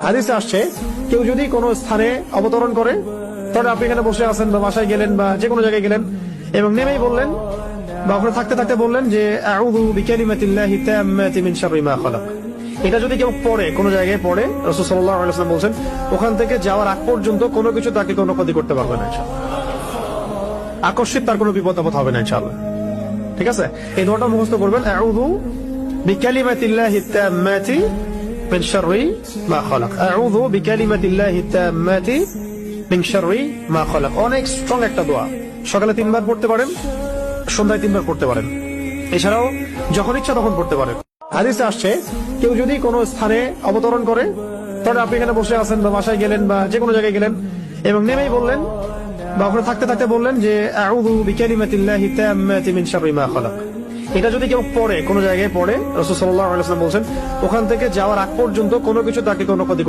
হাদিসে আসছে কেউ যদি কোনো স্থানে অবতরণ করে, তাহলে আপনি এখানে বসে আছেন বা বাসায় গেলেন বা যে কোনো জায়গায় গেলেন এবং নেমেই বললেন বা ওখানে থাকতে থাকতে বললেন যে আউযু বিকালিমাতিল্লাহি তাম্মাতি মিন শাররি মা খালাক। এটা যদি কেউ পড়ে, কোনো জায়গায় পড়ে, রাসূল সাল্লাল্লাহু আলাইহি ওয়াসাল্লাম বলেন ওখান থেকে যাওয়ার আগ পর্যন্ত কোনো কিছু তাকে কোনো ক্ষতি করতে পারবে না ইনশাআল্লাহ। আকস্মিক তার কোনো বিপদ আপদ হবে না ইনশাআল্লাহ। ঠিক আছে, এই দোয়াটা মুখস্থ করবেন, আউযু বিকালিমাতিল্লাহি তাম্মাতি মিন শাররি মা খালাক। আউযু বিকালিমাতিল্লাহি তাম্মাতি মিন শাররি মা খালাক। অনেক স্ট্রং একটা দোয়া, সকালে 3 বার পড়তে পারেন, সন্ধ্যায় 3 বার পড়তে পারেন, এছাড়াও যখন ইচ্ছা তখন পড়তে পারেন। হাদিসে আসছে কেউ যদি কোনো স্থানে অবতরণ করে, তাহলে আপনি এখানে বসে আছেন বা বাসায় গেলেন বা যে কোনো জায়গায় গেলেন এবং নেমেই বললেন বা ওখানে থাকতে থাকতে বললেন যে আউযু বিকালিমাতিল্লাহি তাম্মাতি মিন শাররি মা খালাক। এটা যদি কেউ পড়ে, কোনো জায়গায় পড়ে, রাসূল সাল্লাল্লাহু আলাইহি ওয়াসাল্লাম বলেন ওখান থেকে যাওয়ার আগ পর্যন্ত কোনো কিছু তাকে কোনো ক্ষতি